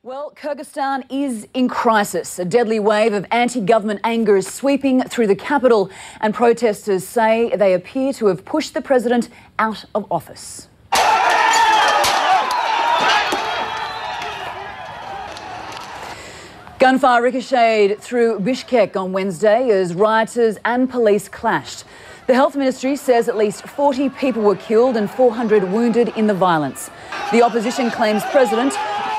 Well, Kyrgyzstan is in crisis. A deadly wave of anti-government anger is sweeping through the capital, and protesters say they appear to have pushed the president out of office. Gunfire ricocheted through Bishkek on Wednesday as rioters and police clashed. The health ministry says at least 40 people were killed and 400 wounded in the violence. The opposition claims President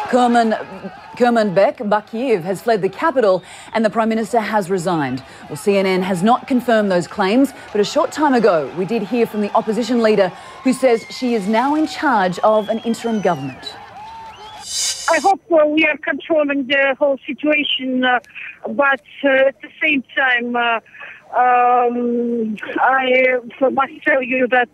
Kurmanbek Bakiev has fled the capital and the Prime Minister has resigned. Well, CNN has not confirmed those claims, but a short time ago we did hear from the opposition leader who says she is now in charge of an interim government. I hope we are controlling the whole situation, but at the same time, I must tell you that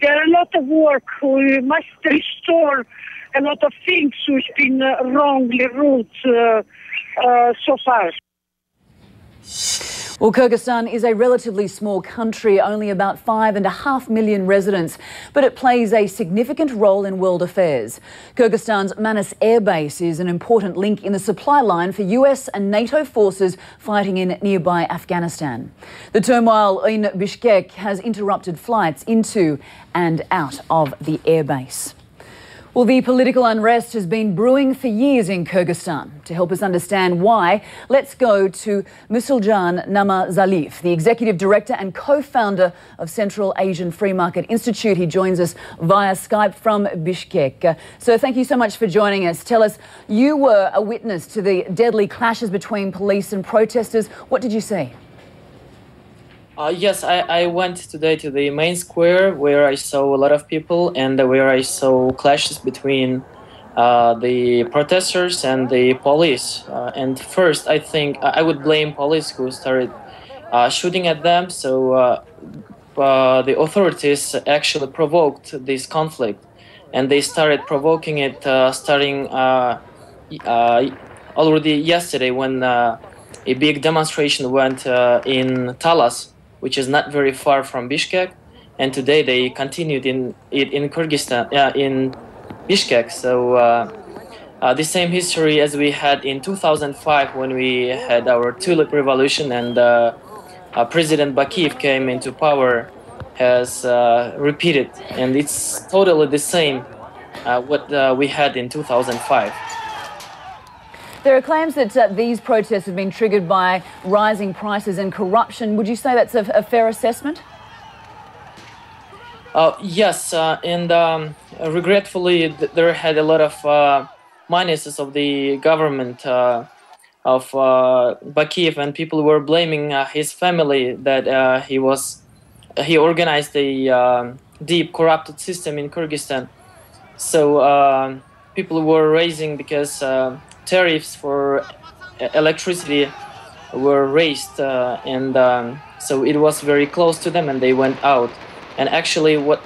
there are a lot of work. We must restore a lot of things which have been wrongly ruled so far. Well, Kyrgyzstan is a relatively small country, only about 5.5 million residents, but it plays a significant role in world affairs. Kyrgyzstan's Manas Air Base is an important link in the supply line for US and NATO forces fighting in nearby Afghanistan. The turmoil in Bishkek has interrupted flights into and out of the airbase. Well, the political unrest has been brewing for years in Kyrgyzstan. To help us understand why, let's go to Musuljan Namazaliyev, the Executive Director and co-founder of Central Asian Free Market Institute. He joins us via Skype from Bishkek. So thank you so much for joining us. Tell us, you were a witness to the deadly clashes between police and protesters. What did you see? Yes, I went today to the main square where I saw a lot of people and where I saw clashes between the protesters and the police. And first, I think I would blame police who started shooting at them. So the authorities actually provoked this conflict, and they started provoking it starting already yesterday when a big demonstration went in Talas, which is not very far from Bishkek, and today they continued in Kyrgyzstan, in Bishkek. So the same history as we had in 2005 when we had our tulip revolution and President Bakiev came into power has repeated, and it's totally the same what we had in 2005. There are claims that these protests have been triggered by rising prices and corruption. Would you say that's a fair assessment? Yes, and regretfully, there had a lot of minuses of the government of Bakiev, and people were blaming his family that he organized a deep corrupted system in Kyrgyzstan. So people were raising because tariffs for electricity were raised, and so it was very close to them, and they went out. And actually, what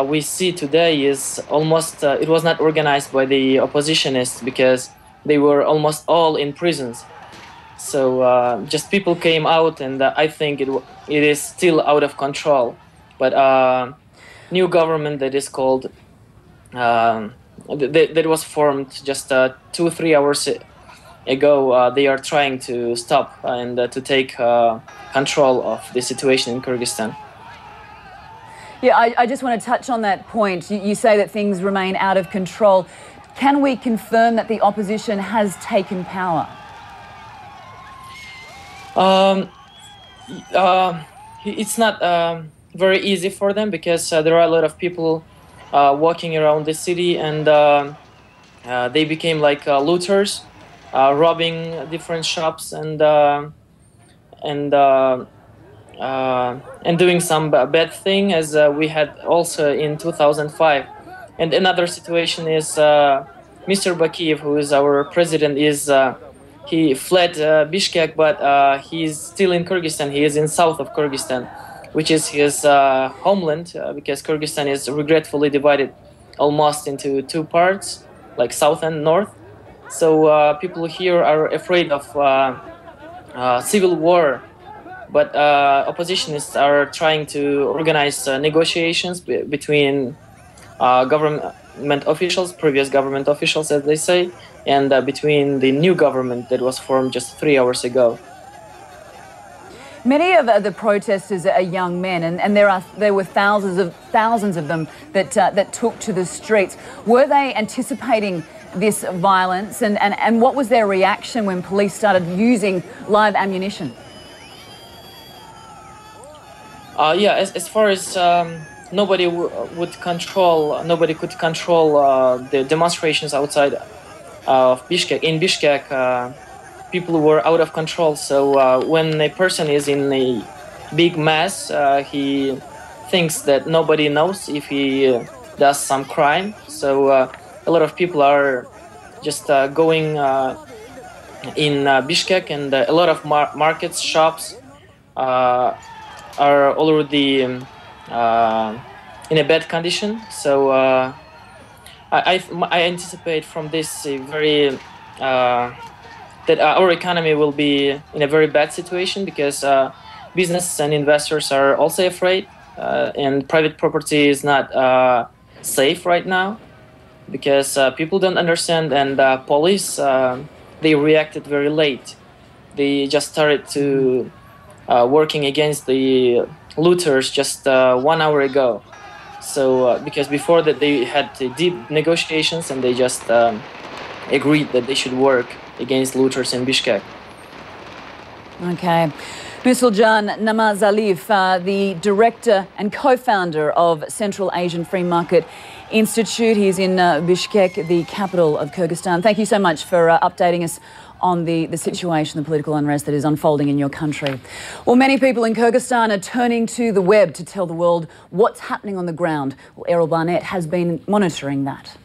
we see today is almost it was not organized by the oppositionists because they were almost all in prisons. So just people came out, and I think it is still out of control. But new government that is called. That was formed just 2-3 hours ago. They are trying to stop and to take control of the situation in Kyrgyzstan. Yeah, I just want to touch on that point. You say that things remain out of control. Can we confirm that the opposition has taken power? It's not very easy for them because there are a lot of people walking around the city, and they became like looters, robbing different shops and doing some bad thing, as we had also in 2005. And another situation is Mr. Bakiev, who is our president, he fled Bishkek, but he's still in Kyrgyzstan. He is in south of Kyrgyzstan, which is his homeland, because Kyrgyzstan is regretfully divided almost into two parts, like south and north. So people here are afraid of civil war, but oppositionists are trying to organize negotiations between government officials, previous government officials, as they say, and between the new government that was formed just 3 hours ago. Many of the protesters are young men, and there were thousands of them that took to the streets. Were they anticipating this violence, and what was their reaction when police started using live ammunition? Yeah, as far as nobody could control the demonstrations outside of Bishkek. In Bishkek, people were out of control. So when a person is in a big mass, he thinks that nobody knows if he does some crime. So a lot of people are just going in Bishkek, and a lot of markets, shops are already in a bad condition. So I anticipate from this very that our economy will be in a very bad situation, because business and investors are also afraid, and private property is not safe right now, because people don't understand, and police, they reacted very late. They just started to working against the looters just 1 hour ago. So because before that they had deep negotiations, and they just agreed that they should work against looters in Bishkek. Okay. Musuljan Namazaliyev, the director and co-founder of Central Asian Free Market Institute. He's in Bishkek, the capital of Kyrgyzstan. Thank you so much for updating us on the situation, the political unrest that is unfolding in your country. Well, many people in Kyrgyzstan are turning to the web to tell the world what's happening on the ground. Well, Errol Barnett has been monitoring that.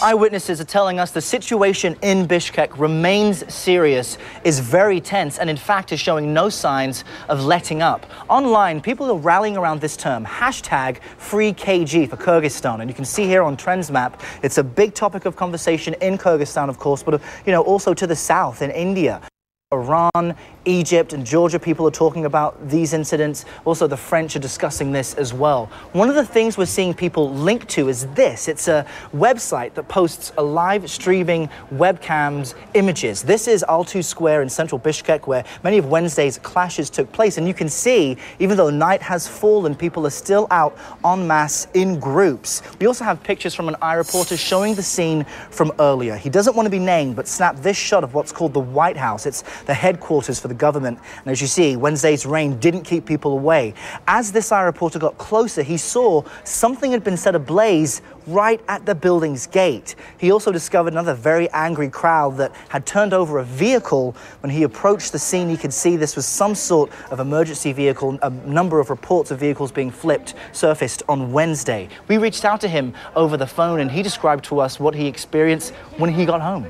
Eyewitnesses are telling us the situation in Bishkek remains serious, is very tense, and in fact is showing no signs of letting up. Online, people are rallying around this term, #FreeKG for Kyrgyzstan. And you can see here on Trends Map, it's a big topic of conversation in Kyrgyzstan, of course, but also to the south in India. Iran, Egypt and Georgia, people are talking about these incidents. Also, the French are discussing this as well. One of the things we're seeing people link to is this. It's a website that posts a live streaming webcams images. This is Altu Square in central Bishkek, where many of Wednesday's clashes took place. And you can see, even though night has fallen, people are still out en masse in groups. We also have pictures from an iReporter showing the scene from earlier. He doesn't want to be named, but snapped this shot of what's called the White House. It's the headquarters for the government. And as you see, Wednesday's rain didn't keep people away. As this iReporter got closer, he saw something had been set ablaze right at the building's gate. He also discovered another very angry crowd that had turned over a vehicle. When he approached the scene, he could see this was some sort of emergency vehicle. A number of reports of vehicles being flipped surfaced on Wednesday. We reached out to him over the phone, and he described to us what he experienced when he got home.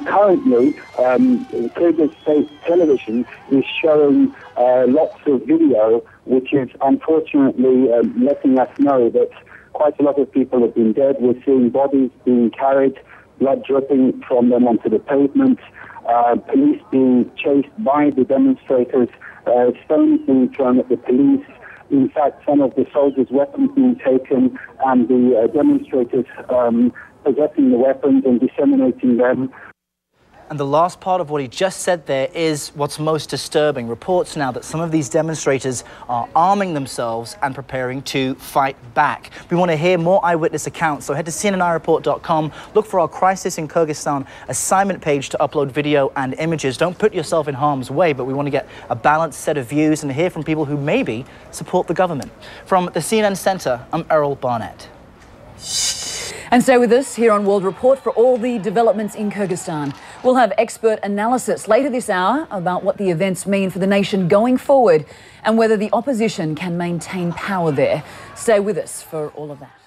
Currently, Kyrgyz State Television is showing lots of video, which is unfortunately letting us know that quite a lot of people have been dead. We're seeing bodies being carried, blood dripping from them onto the pavement, police being chased by the demonstrators, stones being thrown at the police. In fact, some of the soldiers' weapons being taken, and the demonstrators possessing the weapons and disseminating them. And the last part of what he just said there is what's most disturbing. Reports now that some of these demonstrators are arming themselves and preparing to fight back. We want to hear more eyewitness accounts, so head to cnnireport.com, look for our Crisis in Kyrgyzstan assignment page to upload video and images. Don't put yourself in harm's way, but we want to get a balanced set of views and hear from people who maybe support the government. From the CNN Centre, I'm Errol Barnett. And stay with us here on World Report for all the developments in Kyrgyzstan. We'll have expert analysis later this hour about what the events mean for the nation going forward and whether the opposition can maintain power there. Stay with us for all of that.